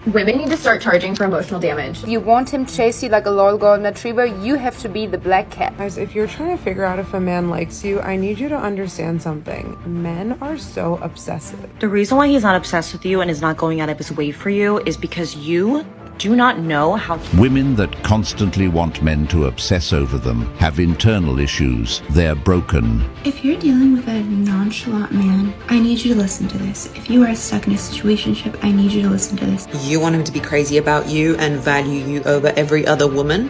Women need to start charging for emotional damage. If you want him to chase you like a loyal golden retriever, you have to be the black cat. Guys, if you're trying to figure out if a man likes you, I need you to understand something. Men are so obsessive. The reason why he's not obsessed with you and is not going out of his way for you is because you do not know how to... Women that constantly want men to obsess over them have internal issues. They're broken. If you're dealing with a nonchalant man, I need you to listen to this. If you are stuck in a situationship, I need you to listen to this. You want him to be crazy about you and value you over every other woman?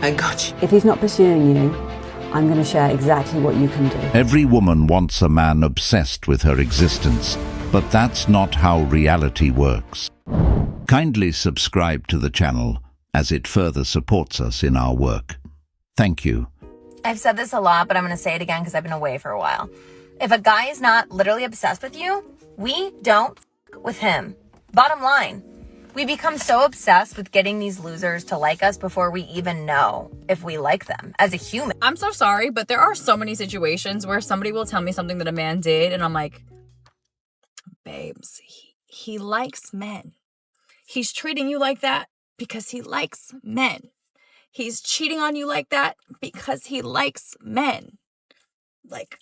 I got you. If he's not pursuing you, I'm going to share exactly what you can do. Every woman wants a man obsessed with her existence, but that's not how reality works. Kindly subscribe to the channel as it further supports us in our work. Thank you. I've said this a lot, but I'm going to say it again because I've been away for a while. If a guy is not literally obsessed with you, we don't with him. Bottom line, we become so obsessed with getting these losers to like us before we even know if we like them as a human. I'm so sorry, but there are so many situations where somebody will tell me something that a man did, and I'm like, babes, he likes men. He's treating you like that because he likes men. He's cheating on you like that because he likes men. Like,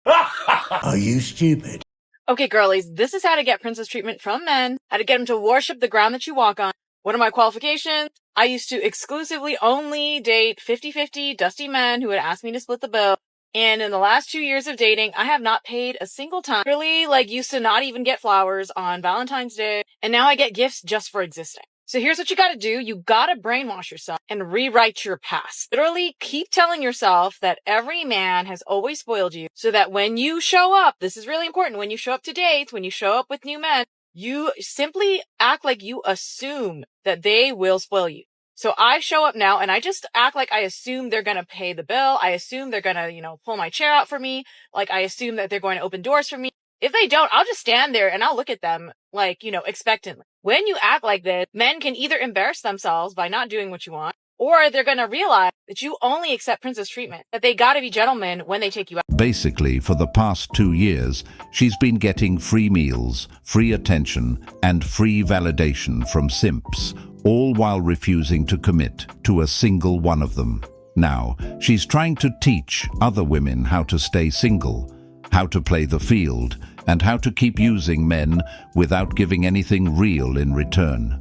Are you stupid? Okay, girlies, this is how to get princess treatment from men, how to get them to worship the ground that you walk on. What are my qualifications? I used to exclusively only date 50-50 dusty men who would ask me to split the bill. And in the last 2 years of dating, I have not paid a single time. Really, used to not even get flowers on Valentine's Day. And now I get gifts just for existing. So here's what you gotta do. You gotta brainwash yourself and rewrite your past. Literally keep telling yourself that every man has always spoiled you so that when you show up, this is really important, when you show up to dates, when you show up with new men, you simply act like you assume that they will spoil you. So I show up now and I just act like I assume they're going to pay the bill. I assume they're going to, pull my chair out for me. I assume that they're going to open doors for me. If they don't, I'll just stand there and I'll look at them expectantly. When you act like this, men can either embarrass themselves by not doing what you want, or they're going to realize that you only accept princess treatment, that they got to be gentlemen when they take you out. Basically, for the past 2 years, she's been getting free meals, free attention, and free validation from simps, all while refusing to commit to a single one of them. Now, she's trying to teach other women how to stay single, how to play the field, and how to keep using men without giving anything real in return.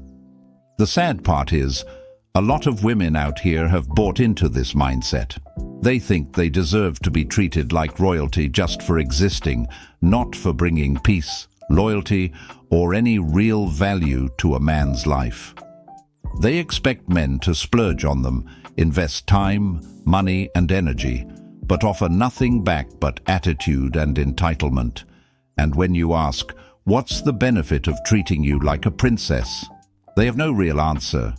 The sad part is, a lot of women out here have bought into this mindset. They think they deserve to be treated like royalty just for existing, not for bringing peace, loyalty, or any real value to a man's life. They expect men to splurge on them, invest time, money, and energy, but offer nothing back but attitude and entitlement. And when you ask, what's the benefit of treating you like a princess? They have no real answer.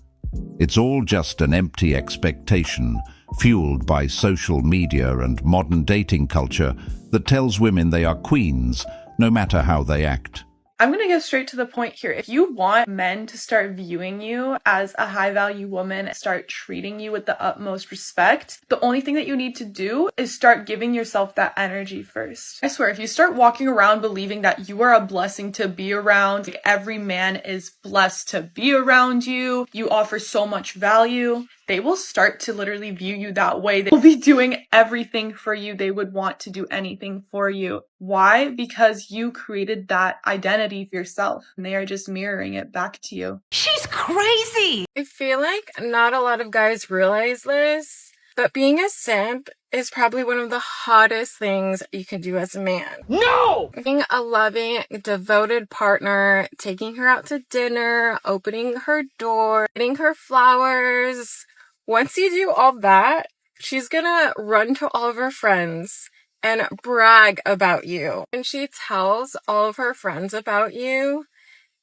It's all just an empty expectation, fueled by social media and modern dating culture that tells women they are queens, no matter how they act. I'm going to get straight to the point here. If you want men to start viewing you as a high-value woman, start treating you with the utmost respect, the only thing that you need to do is start giving yourself that energy first. I swear, if you start walking around believing that you are a blessing to be around, every man is blessed to be around you, you offer so much value, they will start to literally view you that way. They will be doing everything for you. They would want to do anything for you. Why? Because you created that identity for yourself and they are just mirroring it back to you. she's crazy. I feel like not a lot of guys realize this, but being a simp is probably one of the hottest things you can do as a man. No! Being a loving, devoted partner, taking her out to dinner, opening her door, getting her flowers. Once you do all that, she's gonna run to all of her friends and brag about you. When she tells all of her friends about you,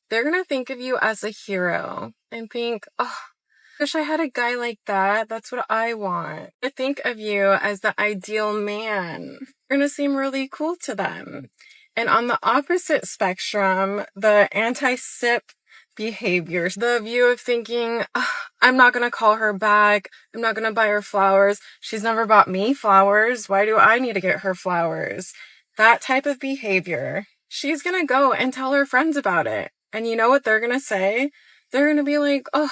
they're gonna think of you as a hero and think, oh, wish I had a guy like that. That's what I want. I think of you as the ideal man. You're gonna seem really cool to them. And on the opposite spectrum, the anti-sip behaviors, the view of thinking, oh, I'm not gonna call her back. I'm not gonna buy her flowers. She's never bought me flowers. Why do I need to get her flowers? That type of behavior. She's gonna go and tell her friends about it. And you know what they're gonna say? they're going to be like, oh,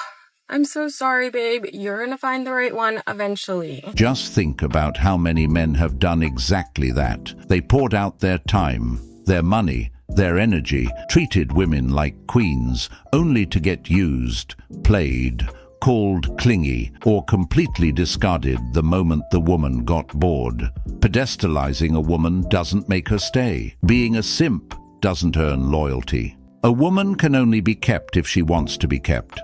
I'm so sorry, babe. You're going to find the right one eventually. Just think about how many men have done exactly that. They poured out their time, their money, their energy, treated women like queens, only to get used, played, called clingy, or completely discarded the moment the woman got bored. Pedestalizing a woman doesn't make her stay. Being a simp doesn't earn loyalty. A woman can only be kept if she wants to be kept,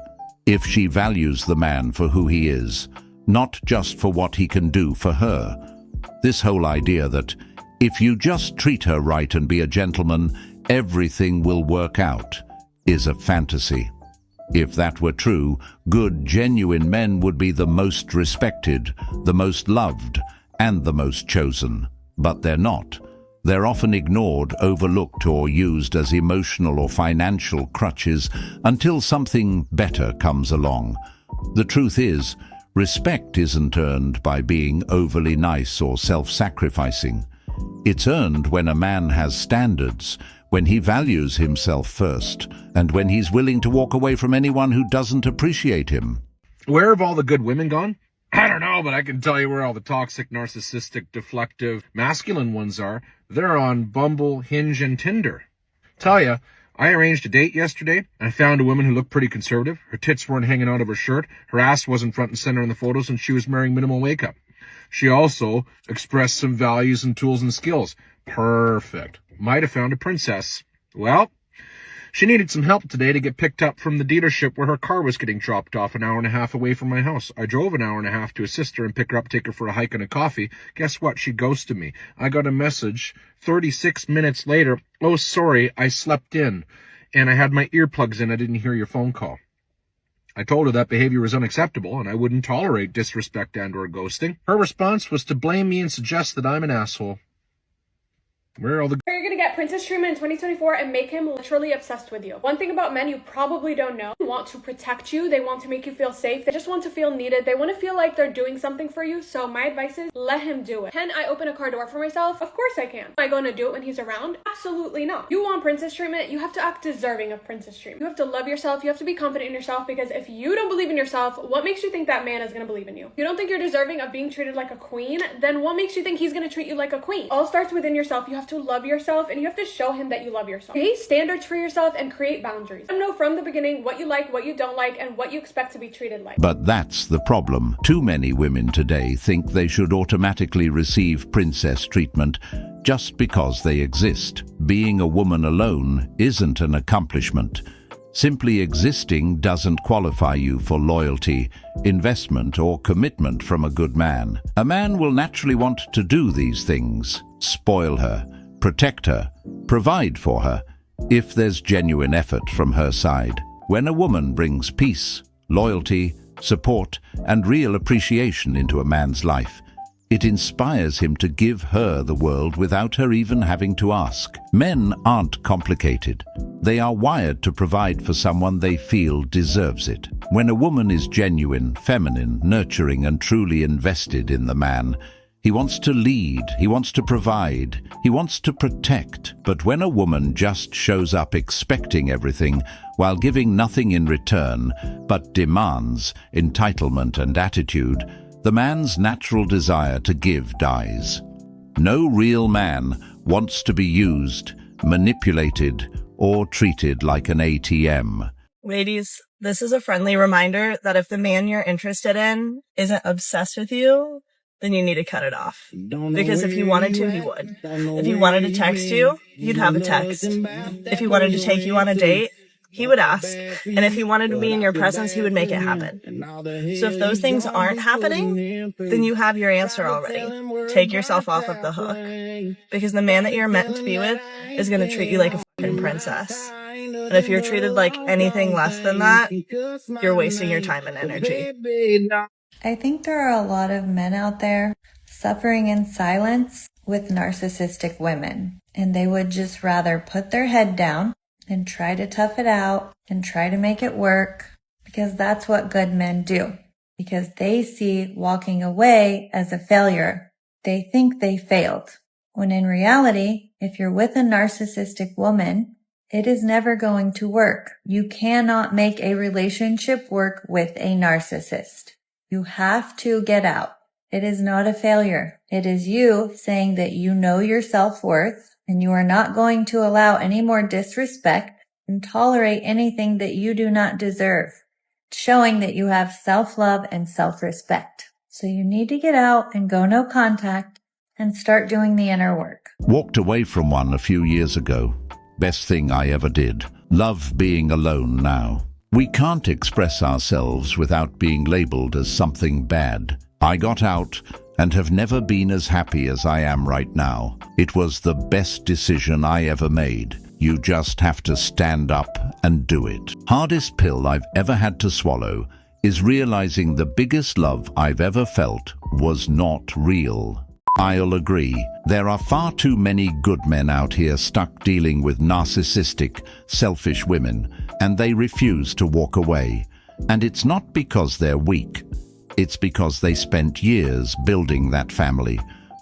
if she values the man for who he is, not just for what he can do for her. This whole idea that if you just treat her right and be a gentleman, everything will work out is a fantasy. If that were true, good, genuine men would be the most respected, the most loved, and the most chosen. But they're not. They're often ignored, overlooked, or used as emotional or financial crutches until something better comes along. The truth is, respect isn't earned by being overly nice or self-sacrificing. It's earned when a man has standards, when he values himself first, and when he's willing to walk away from anyone who doesn't appreciate him. Where have all the good women gone? I don't know, but I can tell you where all the toxic, narcissistic, deflective, masculine ones are. They're on Bumble, Hinge, and Tinder. Tell ya, I arranged a date yesterday. I found a woman who looked pretty conservative. Her tits weren't hanging out of her shirt. Her ass wasn't front and center in the photos, and she was wearing minimal makeup. She also expressed some values and tools and skills. Perfect. Might have found a princess. Well, she needed some help today to get picked up from the dealership where her car was getting dropped off an hour and a half away from my house. I drove an hour and a half to assist her and pick her up, take her for a hike and a coffee. Guess what? She ghosted me. I got a message 36 minutes later. Oh, sorry, I slept in and I had my earplugs in. I didn't hear your phone call. I told her that behavior was unacceptable and I wouldn't tolerate disrespect and or ghosting. Her response was to blame me and suggest that I'm an asshole. Where are all the... You're gonna get princess treatment in 2024 and make him literally obsessed with you. One thing about men you probably don't know, they want to protect you, they want to make you feel safe, they just want to feel needed, they want to feel like they're doing something for you, so my advice is let him do it. Can I open a car door for myself? Of course I can. Am I going to do it when he's around? Absolutely not. You want princess treatment, you have to act deserving of princess treatment. You have to love yourself, you have to be confident in yourself, because if you don't believe in yourself, what makes you think that man is gonna believe in you? You don't think you're deserving of being treated like a queen, then what makes you think he's gonna treat you like a queen? All starts within yourself. You have to love yourself and you have to show him that you love yourself. Create standards for yourself and create boundaries. Let him know from the beginning what you like, what you don't like, and what you expect to be treated like. But that's the problem. Too many women today think they should automatically receive princess treatment just because they exist. Being a woman alone isn't an accomplishment. Simply existing doesn't qualify you for loyalty, investment, or commitment from a good man. A man will naturally want to do these things: spoil her, protect her, provide for her, if there's genuine effort from her side. When a woman brings peace, loyalty, support, and real appreciation into a man's life, it inspires him to give her the world without her even having to ask. Men aren't complicated. They are wired to provide for someone they feel deserves it. When a woman is genuine, feminine, nurturing, and truly invested in the man, he wants to lead, he wants to provide, he wants to protect. But when a woman just shows up expecting everything while giving nothing in return, but demands entitlement and attitude, the man's natural desire to give dies. No real man wants to be used, manipulated, or treated like an ATM. Ladies, this is a friendly reminder that if the man you're interested in isn't obsessed with you, then you need to cut it off. Because if he wanted to, he would. If he wanted to text you, you'd have a text. If he wanted to take you on a date, he would ask. And if he wanted to be in your presence, he would make it happen. So if those things aren't happening, then you have your answer already. Take yourself off of the hook. Because the man that you're meant to be with is going to treat you like a fucking princess. And if you're treated like anything less than that, you're wasting your time and energy. I think there are a lot of men out there suffering in silence with narcissistic women, and they would just rather put their head down and try to tough it out and try to make it work, because that's what good men do, because they see walking away as a failure. They think they failed, when in reality, if you're with a narcissistic woman, It is never going to work. You cannot make a relationship work with a narcissist. You have to get out. It is not a failure. It is you saying that you know your self-worth and you are not going to allow any more disrespect and tolerate anything that you do not deserve, showing that you have self-love and self-respect. So you need to get out and go no contact and start doing the inner work. Walked away from one a few years ago. Best thing I ever did. Love being alone now. We can't express ourselves without being labeled as something bad. I got out and have never been as happy as I am right now. It was the best decision I ever made. You just have to stand up and do it. Hardest pill I've ever had to swallow is realizing the biggest love I've ever felt was not real. I'll agree, there are far too many good men out here stuck dealing with narcissistic, selfish women, and they refuse to walk away. And it's not because they're weak. It's because they spent years building that family,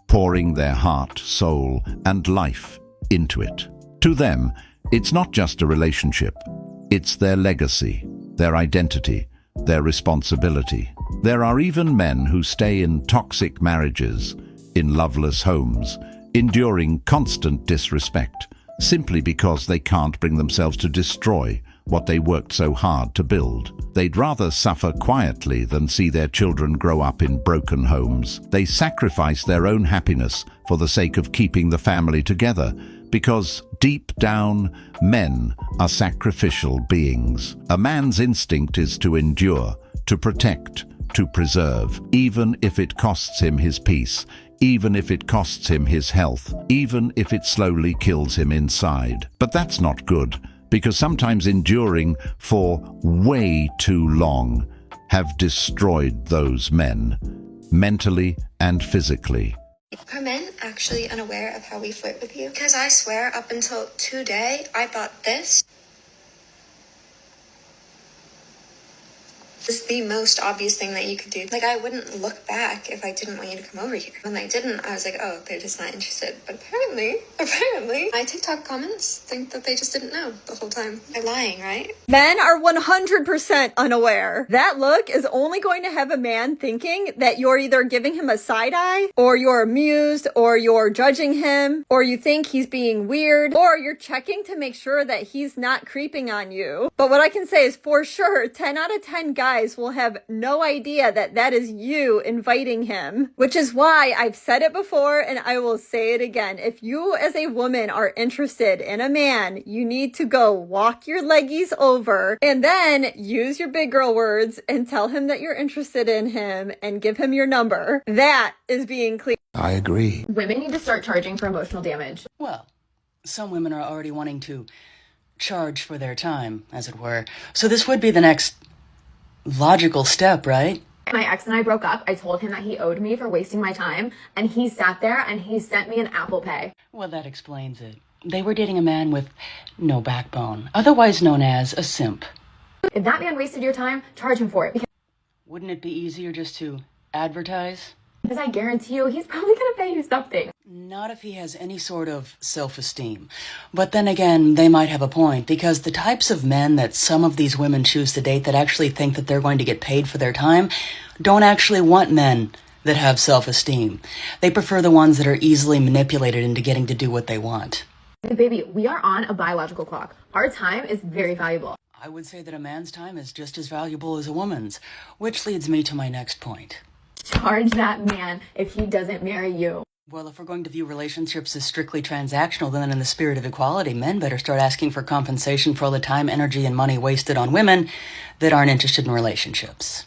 pouring their heart, soul, and life into it. To them, it's not just a relationship. It's their legacy, their identity, their responsibility. There are even men who stay in toxic marriages, in loveless homes, enduring constant disrespect, simply because they can't bring themselves to destroy what they worked so hard to build. They'd rather suffer quietly than see their children grow up in broken homes. They sacrifice their own happiness for the sake of keeping the family together, because deep down, men are sacrificial beings. A man's instinct is to endure, to protect, to preserve, even if it costs him his peace, even if it costs him his health, even if it slowly kills him inside. But that's not good, because sometimes enduring for way too long have destroyed those men, mentally and physically. Are men actually unaware of how we flirt with you? Because I swear, up until today, I thought this is the most obvious thing that you could do. Like, I wouldn't look back if I didn't want you to come over here. When I didn't, I was like, oh, they're just not interested. But apparently, my TikTok comments think that they just didn't know the whole time. They're lying, right? Men are 100% unaware. That look is only going to have a man thinking that you're either giving him a side eye, or you're amused, or you're judging him, or you think he's being weird, or you're checking to make sure that he's not creeping on you. But what I can say is for sure, 10 out of 10 guys will have no idea that that is you inviting him, which is why I've said it before and I will say it again. If you as a woman are interested in a man, you need to go walk your leggies over and then use your big girl words and tell him that you're interested in him and give him your number. That is being clear. I agree. Women need to start charging for emotional damage. Well, some women are already wanting to charge for their time, as it were. So this would be the next logical step, right? My ex and I broke up. I told him that he owed me for wasting my time, and he sat there and he sent me an Apple Pay. Well, that explains it. They were dating a man with no backbone, otherwise known as a simp. If that man wasted your time, charge him for it. Wouldn't it be easier just to advertise? Because I guarantee you, he's probably going to pay you something. Not if he has any sort of self-esteem. But then again, they might have a point, because the types of men that some of these women choose to date that actually think that they're going to get paid for their time don't actually want men that have self-esteem. They prefer the ones that are easily manipulated into getting to do what they want. Hey, baby, we are on a biological clock. Our time is very valuable. I would say that a man's time is just as valuable as a woman's, which leads me to my next point. Charge that man if he doesn't marry you. Well, if we're going to view relationships as strictly transactional, then in the spirit of equality, men better start asking for compensation for all the time, energy, and money wasted on women that aren't interested in relationships.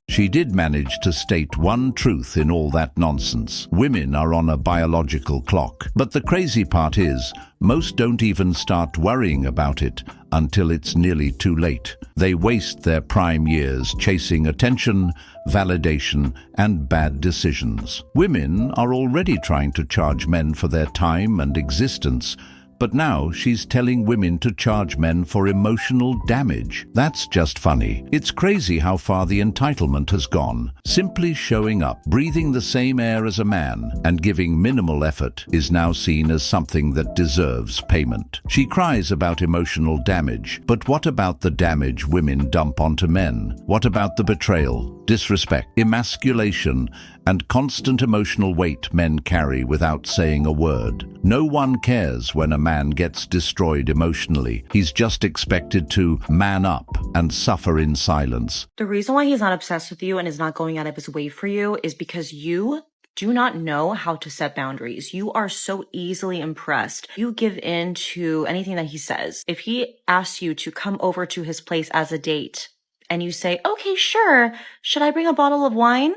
She did manage to state one truth in all that nonsense. Women are on a biological clock. But the crazy part is, most don't even start worrying about it until it's nearly too late. They waste their prime years chasing attention, validation, and bad decisions. Women are already trying to charge men for their time and existence, But now she's telling women to charge men for emotional damage. That's just funny. It's crazy how far the entitlement has gone. Simply showing up, breathing the same air as a man, and giving minimal effort is now seen as something that deserves payment. She cries about emotional damage, but what about the damage women dump onto men? What about the betrayal, disrespect, emasculation, and constant emotional weight men carry without saying a word? No one cares when a man gets destroyed emotionally. He's just expected to man up and suffer in silence. The reason why he's not obsessed with you and is not going out of his way for you is because you do not know how to set boundaries. You are so easily impressed. You give in to anything that he says. If he asks you to come over to his place as a date and you say, okay, sure, should I bring a bottle of wine?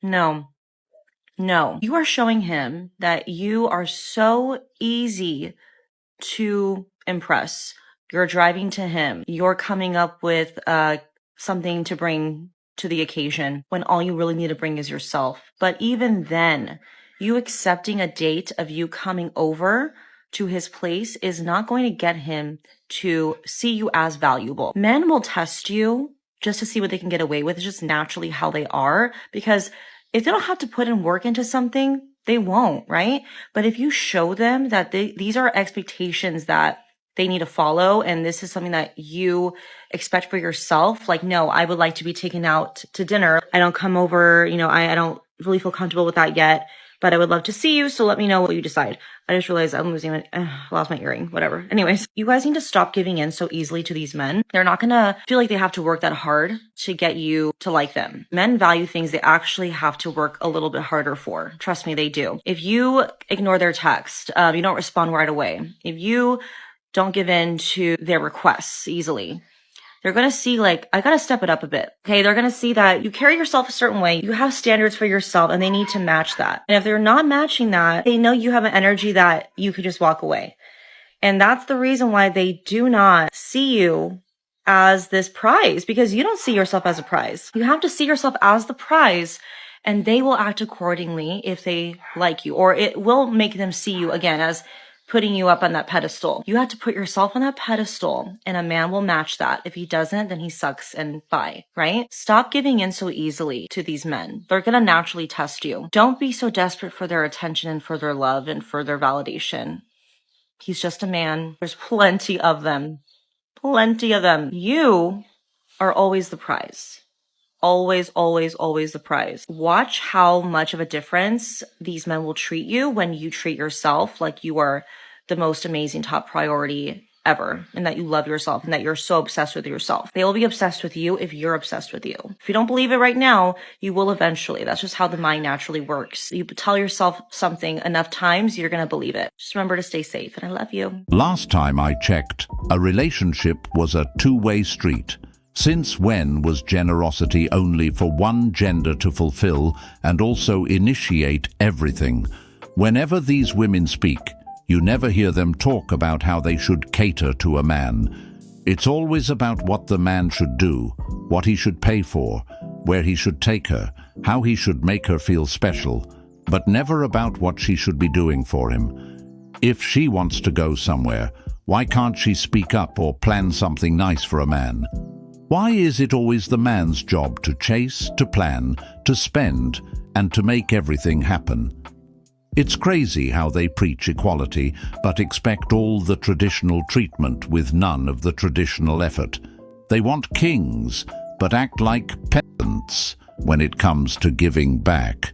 No. You are showing him that you are so easy to impress. You're driving to him. You're coming up with something to bring to the occasion when all you really need to bring is yourself. But even then, you accepting a date of you coming over to his place is not going to get him to see you as valuable. Men will test you just to see what they can get away with. It's just naturally how they are, because if they don't have to put in work into something, they won't, right? But if you show them that these are expectations that they need to follow, and this is something that you expect for yourself, like, no, I would like to be taken out to dinner. I don't come over, I don't really feel comfortable with that yet, but I would love to see you, so let me know what you decide. I just realized I'm lost my earring, whatever. Anyways, you guys need to stop giving in so easily to these men. They're not gonna feel like they have to work that hard to get you to like them. Men value things they actually have to work a little bit harder for. Trust me, they do. If you ignore their text, you don't respond right away, if you don't give in to their requests easily, they're going to see, like, I got to step it up a bit. Okay. They're going to see that you carry yourself a certain way. You have standards for yourself and they need to match that. And if they're not matching that, they know you have an energy that you could just walk away. And that's the reason why they do not see you as this prize, because you don't see yourself as a prize. You have to see yourself as the prize, and they will act accordingly if they like you, or it will make them see you again as putting you up on that pedestal. You have to put yourself on that pedestal, and a man will match that. If he doesn't, then he sucks and bye, right? Stop giving in so easily to these men. They're going to naturally test you. Don't be so desperate for their attention and for their love and for their validation. He's just a man. There's plenty of them. Plenty of them. You are always the prize. Always, always, always the prize. Watch how much of a difference these men will treat you when you treat yourself like you are the most amazing top priority ever, and that you love yourself and that you're so obsessed with yourself. They will be obsessed with you if you're obsessed with you. If you don't believe it right now, you will eventually. That's just how the mind naturally works. You tell yourself something enough times, you're going to believe it. Just remember to stay safe, and I love you. Last time I checked, a relationship was a two-way street. Since when was generosity only for one gender to fulfill and also initiate everything? Whenever these women speak, you never hear them talk about how they should cater to a man. It's always about what the man should do, what he should pay for, where he should take her, how he should make her feel special, but never about what she should be doing for him. If she wants to go somewhere, why can't she speak up or plan something nice for a man? Why is it always the man's job to chase, to plan, to spend, and to make everything happen? It's crazy how they preach equality, but expect all the traditional treatment with none of the traditional effort. They want kings, but act like peasants when it comes to giving back.